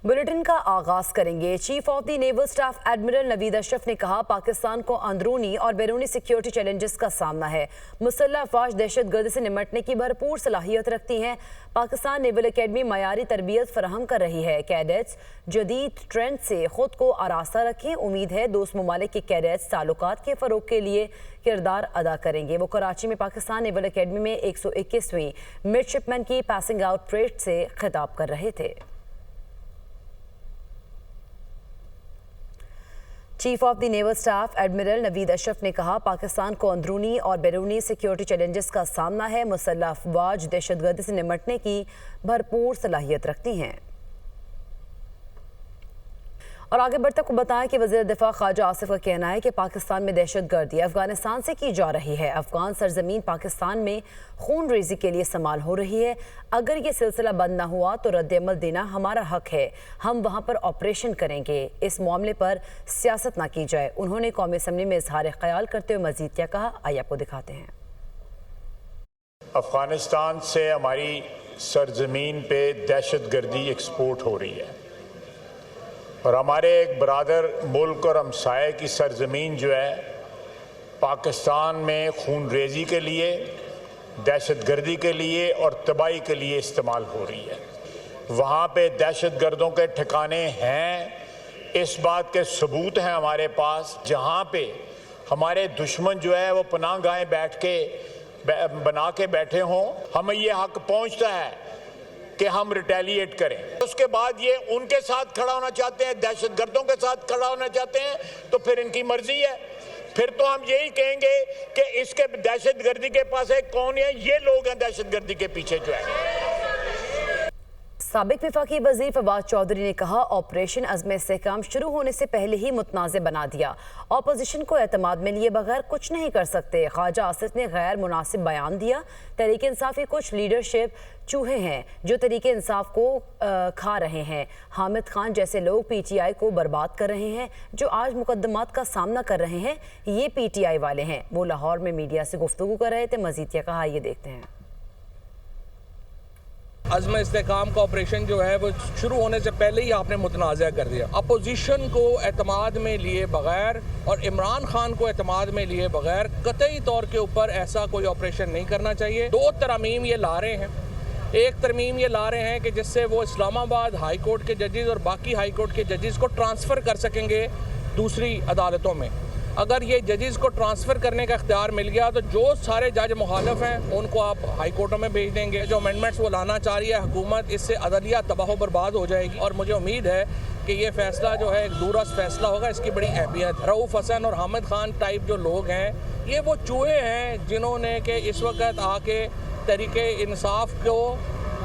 Bulletin का आगाज करेंगे। Chief of the naval staff admiral Naveed Ashraf ने कहा, पाकिस्तान को अंदरूनी और बैरूनी सिक्योरिटी चैलेंजेस का सामना है। मुसल्लह अफवाज दहशतगर्दी से निपटने की भरपूर सलाहियत रखती हैं। पाकिस्तान नेवल एकेडमी मयारी तरबियत फराहम कर रही है। कैडेट्स जदीद ट्रेंड से खुद को आरास्ता रखें। उम्मीद है दोस्त ममालिक के कैडेट्स ताल्लुकात के फ़रोग के लिए किरदार अदा करेंगे। वो कराची में पाकिस्तान नेवल एकेडमी में 121वीं मिडशिपमैन की पासिंग आउट परेड से खिताब कर रहे थे। Chief of the naval staff admiral Naveed Ashraf ने कहा, पाकिस्तान को अंदरूनी और बैरूनी सिक्योरिटी चैलेंजेस का सामना है। मुसल्लह अफवाज दहशतगर्दी से निपटने की भरपूर सलाहियत रखती हैं। और आगे बढ़ते आपको बताएं कि वज़ीर दिफा ख्वाजा आसिफ का कहना है कि पाकिस्तान में दहशतगर्दी अफगानिस्तान से की जा रही है। अफगान सरजमीन पाकिस्तान में खून रेजी के लिए इस्तेमाल हो रही है। अगर ये सिलसिला बंद ना हुआ तो रद्द-ए-अमल देना हमारा हक है। हम वहाँ पर ऑपरेशन करेंगे। इस मामले पर सियासत ना की जाए। उन्होंने कौमी असम्बली में इजहार ख्याल करते हुए मजीद क्या कहा, आइए आपको दिखाते हैं। अफगानिस्तान से हमारी सरजमीन पे दहशतगर्दी एक्सपोर्ट हो रही है और हमारे एक बरादर मुल्क और हमसाये की सरजमीन जो है पाकिस्तान में खून रेजी के लिए, दहशतगर्दी के लिए और तबाही के लिए इस्तेमाल हो रही है। वहाँ पे दहशतगर्दों के ठिकाने हैं, इस बात के सबूत हैं हमारे पास। जहाँ पे हमारे दुश्मन जो है वो पनाहगाहें बना के बैठे हों, हमें ये हक पहुँचता है कि हम रिटेलिएट करें। उसके बाद ये उनके साथ खड़ा होना चाहते हैं, दहशतगर्दों के साथ खड़ा होना चाहते हैं, तो फिर इनकी मर्जी है। फिर तो हम यही कहेंगे कि इसके दहशतगर्दी के पास है कौन है, ये लोग हैं दहशतगर्दी के पीछे जो है। साबिक वफाकी वज़ीर फवाद चौधरी ने कहा, ऑपरेशन अज़्म इस्तेहकाम शुरू होने से पहले ही मुतनाज़ बना दिया। अपोजिशन को एतमाद में लिए बगैर कुछ नहीं कर सकते। ख्वाजा आसिफ ने गैर मुनासिब बयान दिया। तहरीक इंसाफ की कुछ लीडरशिप चूहे हैं जो तहरीक इंसाफ को खा रहे हैं। हामिद खान जैसे लोग PTI को बर्बाद कर रहे हैं। जो आज मुकदमात का सामना कर रहे हैं ये PTI वाले हैं। वो लाहौर में मीडिया से गुफ्तगू कर रहे थे। मज़ीद क्या कहा, ये देखते हैं। अज़्म इस्तेहकाम का ऑपरेशन जो है वो शुरू होने से पहले ही आपने मुतनाज़ा कर दिया। अपोजिशन को एतमाद में लिए बगैर और इमरान खान को एतमाद में लिए बगैर कतई तौर के ऊपर ऐसा कोई ऑपरेशन नहीं करना चाहिए। दो तरमीम ये ला रहे हैं। एक तरमीम ये ला रहे हैं कि जिससे वो इस्लामाबाद हाई कोर्ट के जजेस और बाकी हाई कोर्ट के जजेस को ट्रांसफ़र कर सकेंगे दूसरी अदालतों में। अगर ये जजेस को ट्रांसफ़र करने का इख्तियार मिल गया तो जो सारे जज मुखालिफ हैं उनको आप हाई कोर्टों में भेज देंगे। जो अमेंडमेंट्स वो लाना चाह रही है हुकूमत, इससे अदलिया तबाह बर्बाद हो जाएगी। और मुझे उम्मीद है कि ये फैसला जो है एक दूरस फैसला होगा। इसकी बड़ी अहमियत है। रऊफ़ हसन और हामिद खान टाइप जो लोग हैं ये वो चूहे हैं जिन्होंने कि इस वक्त आके तरीके इंसाफ को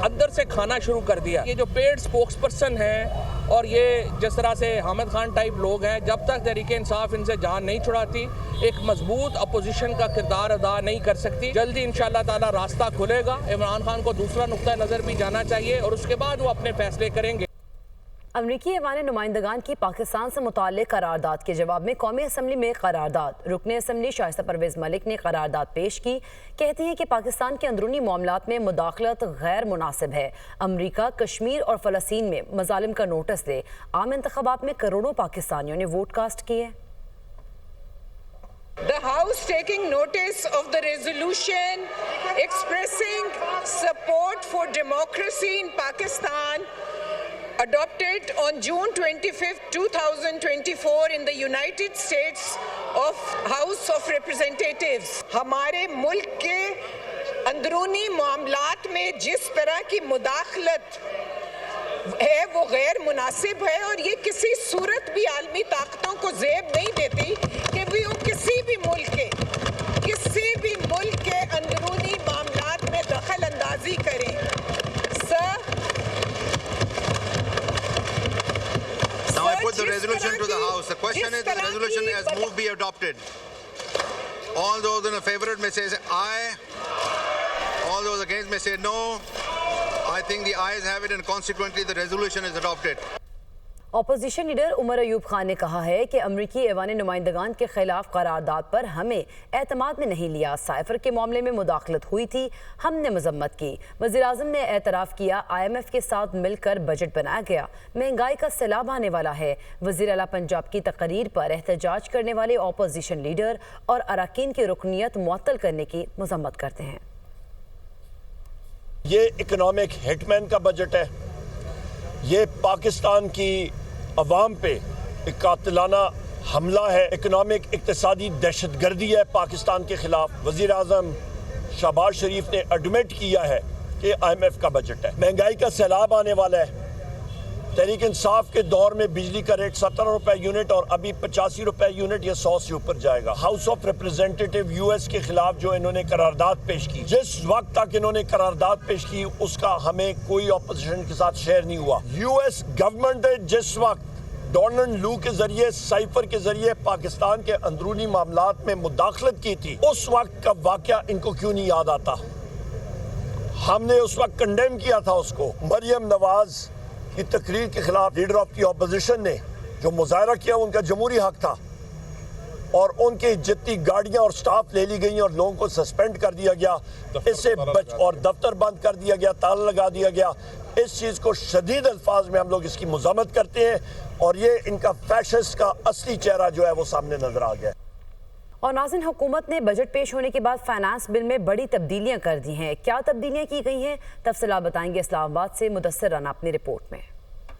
अंदर से खाना शुरू कर दिया। ये जो पेड स्पोक्स पर्सन हैं और ये जिस तरह से हामिद खान टाइप लोग हैं, जब तक तहरीक इंसाफ इनसे जान नहीं छुड़ाती एक मजबूत अपोजिशन का किरदार अदा नहीं कर सकती। जल्दी इंशाअल्लाह ताला रास्ता खुलेगा। इमरान खान को दूसरा नुक्ता नज़र भी जाना चाहिए और उसके बाद वो अपने फैसले करेंगे। अमरीकी ऐवान नुमाइंदगान की पाकिस्तान से मुताल्लिक करारदाद के जवाब में कौमी असम्बली में करारदाद। रुकने असम्बली शाइस्ता परवेज मलिक ने करारदाद पेश की। कहती हैं कि पाकिस्तान के अंदरूनी मामलात में मुदाखलत गैर मुनासिब है। अमरीका कश्मीर और फ़लस्तीन में मजालिम का नोटिस दे। आम इंतखाबात में करोड़ों पाकिस्तानियों ने वोट कास्ट किए। The House taking notice of the resolution expressing support for democracy in Pakistan adopted on June 25, 2024 in the United States of House of Representatives. हमारे मुल्क के अंदरूनी मामलात में जिस तरह की मुदाखलत है वो गैर मुनासिब है और ये किसी सूरत भी आलमी ताकतों को ज़ेब नहीं देती कि भी वो किसी भी मुल्क के अंदरूनी मामलात में दखल अंदाजी करें। Now I put the resolution to the House. The question is, the resolution as moved be adopted. All those in favor may say aye. All those against may say no. I think the ayes have it and consequently the resolution is adopted. Opposition leader Umar Ayub Khan ने कहा है कि अमरीकी ऐवान नुमाइंदगान के खिलाफ करारदाद पर हमें एतमाद में नहीं लिया। साइफर के मामले में मुदाखलत हुई थी, हमने मजम्मत की। वज़ीर-ए-आज़म ने एतराफ़ किया IMF के साथ मिलकर बजट बनाया गया। महंगाई का सैलाब आने वाला है। वज़ीर आला पंजाब की तकरीर पर एहतजाज करने वाले अपोजिशन लीडर और अरकान की रुकनियत मुअत्तल करने की मजम्मत करते हैं। ये इकोनॉमिक हिटमैन का बजट है, ये पाकिस्तान की अवाम पे एक कातिलाना हमला है, इकोनॉमिक इक्तिसादी दहशतगर्दी है पाकिस्तान के खिलाफ। वज़ीर आज़म शहबाज शरीफ ने एडमिट किया है कि IMF का बजट है। महंगाई का सैलाब आने वाला है। तहरीक इंसाफ के दौर में बिजली का रेट 17 रुपए यूनिट और अभी 85 रुपए यूनिट, ये 100 से ऊपर जाएगा। हाउस ऑफ रिप्रेजेंटेटिव US के खिलाफ जो इन्होंने करारदाद पेश की, जिस वक्त तक इन्होंने करारदाद पेश की उसका हमें कोई ऑपोजिशन के साथ शेयर नहीं हुआ। US गवर्नमेंट ने जिस वक्त डोनाल्ड लू के जरिए, साइफर के जरिए पाकिस्तान के अंदरूनी मामलात में मुदाखलत की थी, उस वक्त का वाकया इनको क्यों नहीं याद आता? हमने उस वक्त कंडेम किया था उसको। मरियम नवाज की तकरीर के खिलाफ लीडर ऑफ दी अपोजिशन ने जो मुजाहरा किया उनका जमहूरी हक था, और उनकी जितनी गाड़ियां और स्टाफ ले ली गई और लोगों को सस्पेंड कर दिया गया, इससे और दफ्तर बंद कर दिया गया, ताला लगा दिया गया। इस चीज़ को शदीद अल्फाज में हम लोग इसकी मज़म्मत करते हैं, और ये इनका फैशिस्ट का असली चेहरा जो है वो सामने नजर आ गया। और नाज़रीन, हुकूमत ने बजट पेश होने के बाद फाइनेंस बिल में बड़ी तब्दीलियां कर दी हैं। क्या तब्दीलियां की गई हैं, तफसीलात बताएंगे इस्लामाबाद से मुदस्सिर राना अपनी रिपोर्ट में।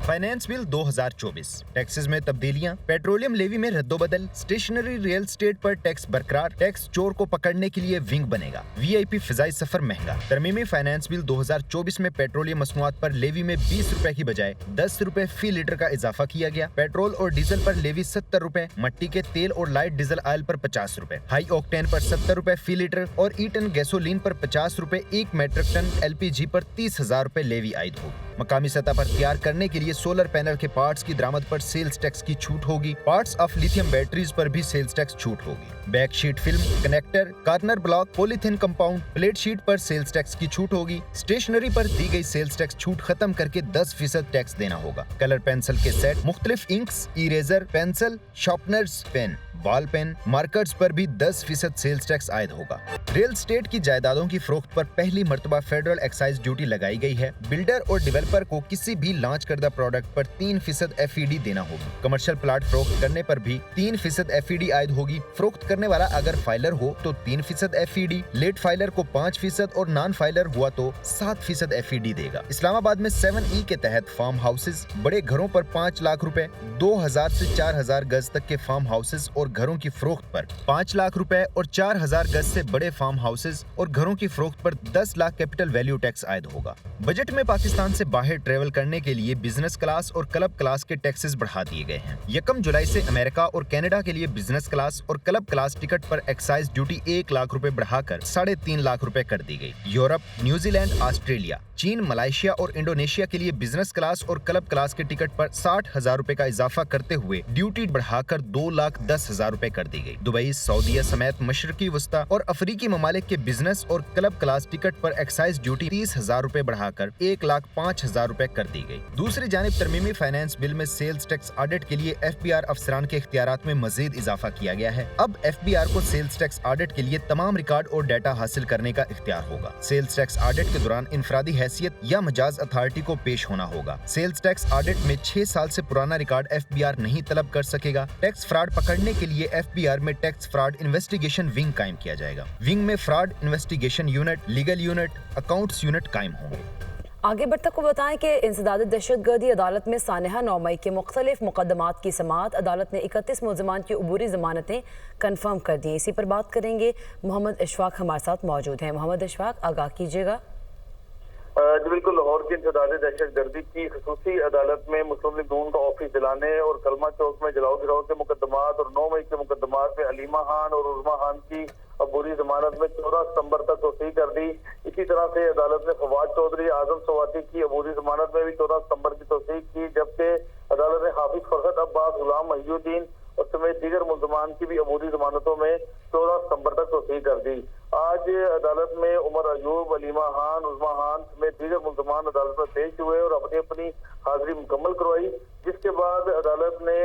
फाइनेंस बिल 2024, टैक्सेस में तब्दीलियां, पेट्रोलियम लेवी में रद्दोबदल, स्टेशनरी रियल स्टेट पर टैक्स बरकरार, टैक्स चोर को पकड़ने के लिए विंग बनेगा, VIP फिजाई सफर महंगा। तरमीमी फाइनेंस बिल 2024 में पेट्रोलियम मसनूआत पर लेवी में 20 रुपए की बजाय 10 रुपए फी लीटर का इजाफा किया गया। पेट्रोल और डीजल पर लेवी 70 रुपए, मट्टी के तेल और लाइट डीजल ऑयल पर 50 रुपए, हाई ऑक्टेन पर 70 रुपए फी लीटर और ई टन गैसोलीन पर 50 रुपए, 1 मेट्रिक टन LPG पर 30,000 रुपए लेवी आयद होगी। मकामी सतह पर तैयार करने के लिए सोलर पैनल के पार्ट्स की दरामद पर सेल्स टैक्स की छूट होगी। पार्ट्स ऑफ लिथियम बैटरीज पर भी सेल्स टैक्स छूट होगी। Back sheet film, connector, corner block, polythene compound, plate sheet पर सेल्स टैक्स की छूट होगी। स्टेशनरी पर दी गई सेल्स टैक्स छूट खत्म करके 10% टैक्स देना होगा। कलर पेंसिल के सेट, मुख्तलिफ inks, eraser, pencil, sharpeners, pen, ball pen, markers पर भी 10% सेल्स टैक्स आयद होगा। रियल स्टेट की जायदादों की फरोख्त पर पहली मर्तबा फेडरल एक्साइज ड्यूटी लगाई गई है। बिल्डर और डेवलपर को किसी भी लॉन्च करदा प्रोडक्ट पर 3% FED देना होगी। कमर्शियल प्लाट फरोख्त करने पर भी 3% FED आयद होगी। फरोख्त करने वाला अगर फाइलर हो तो 3% FED, लेट फाइलर को 5% और नॉन फाइलर हुआ तो 7% FED देगा। इस्लामाबाद में 7E के तहत फार्म हाउसेज, बड़े घरों पर 5 लाख रुपए, 2000 से 4000 गज तक के फार्म हाउसेज और घरों की फरोख्त पर 5 लाख रुपए और 4000 गज से बड़े फार्म हाउसेज और घरों की फरोख्त पर 10 लाख कैपिटल वैल्यू टैक्स आयद होगा। बजट में पाकिस्तान से बाहर ट्रेवल करने के लिए बिजनेस क्लास और क्लब क्लास के टैक्सेस बढ़ा दिए गए हैं। 1 जुलाई से अमेरिका और कनाडा के लिए बिजनेस क्लास और क्लब क्लास टिकट पर एक्साइज ड्यूटी 1 लाख रुपए बढ़ाकर 3.5 लाख रुपए कर दी गई। यूरोप, न्यूजीलैंड, ऑस्ट्रेलिया, चीन, मलेशिया और इंडोनेशिया के लिए बिजनेस क्लास और क्लब क्लास के टिकट पर 60,000 रुपए का इजाफा करते हुए ड्यूटी बढ़ाकर 2,10,000 रुपए कर दी गई। दुबई, सऊदीया समेत मशरकी वस्ता और अफ्रीकी ममालिक के बिजनेस और क्लब क्लास टिकट पर एक्साइज ड्यूटी 30,000 रुपए बढ़ाकर 1,05,000 रुपए कर दी गई। दूसरी जानिब तरमीमी फाइनेंस बिल में सेल्स टैक्स ऑडिट के लिए FBI अफसरान के इख्तियारात में मजीद इजाफा किया गया है। अब FBI को सेल्स टैक्स ऑडिट के लिए तमाम रिकॉर्ड और डाटा हासिल करने का इख्तियार होगा। सेल्स टैक्स ऑडिट के दौरान इंफरादी हैसियत या मजाज अथॉरिटी को पेश होना होगा। सेल्स टैक्स ऑडिट में 6 साल से पुराना रिकॉर्ड FBI नहीं तलब कर सकेगा। टैक्स फ्रॉड पकड़ने के लिए FBI में टैक्स फ्रॉड इन्वेस्टिगेशन विंग कायम किया जाएगा। विंग में fraud investigation unit, legal unit, accounts unit कायम होंगे। आगे बढ़ते को बताएं कि इंसदाद दहशतगर्दी अदालत में सानहा 9 मई के मुख्तलिफ मुकदमात की समाअत। अदालत ने 31 मुलजमान की अबूरी जमानतें कन्फर्म कर दी। इसी पर बात करेंगे। मोहम्मद इशफाक हमारे साथ मौजूद हैं। मोहम्मद इशफाक, आगाह कीजिएगा। जी बिल्कुल, लाहौर की इंसदाद दहशतगर्दी की खसूसी अदालत में मुस्लिम लीग नून का ऑफिस जलाने और कलमा चौक में जलाओ गिराओ के मुकदमात और 9 मई के मुकदमात में अलीमा खान और उर्मा खान की अबूरी जमानत में 14 सितंबर तक तोसी कर दी। इसी तरह से अदालत ने फवाद चौधरी, आजम सवाती की अबूरी जमानत में भी 14 सितंबर की तोसी की, जबकि अदालत ने हाफिज फरहत अब्बास, गुलाम महिउद्दीन اور سمیت دیگر ملزمان کی بھی عبوری ضمانتوں میں 14 ستمبر تک توسیع کر دی۔ آج عدالت میں عمر ایوب، علیمہ خان، عظمیٰ خان سمیت دیگر ملزمان عدالت میں پیش ہوئے اور اپنی اپنی حاضری مکمل کروائی، جس کے بعد عدالت نے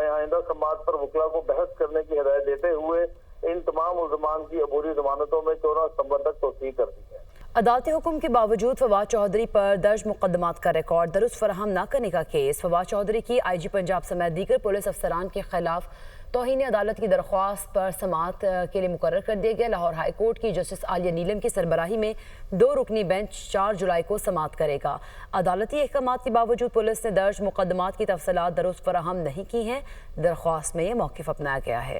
آئندہ سماعت پر وکلاء کو بحث کرنے کی ہدایت دیتے ہوئے ان تمام ملزمان کی عبوری ضمانتوں میں 14 ستمبر تک توسیع کر دی ہے۔ عدالتی حکم کے باوجود فواد چودھری پر درج مقدمات کا ریکارڈ درست فراہم نہ کرنے کا کیس فواد چودھری کی آئی جی پنجاب سمیت دیگر پولیس افسران کے خلاف توہین عدالت کی درخواست پر سماعت کے لیے مقرر کر دیا گیا۔ لاہور ہائی کورٹ کی جسٹس عالیہ نیلم کی سربراہی میں 2 رکنی بینچ 4 جولائی کو سماعت کرے گا۔ عدالتی احکامات کے باوجود پولیس نے درج مقدمات کی تفصیلات درست فراہم نہیں کی ہیں۔ درخواست میں یہ موقف اپنایا گیا ہے۔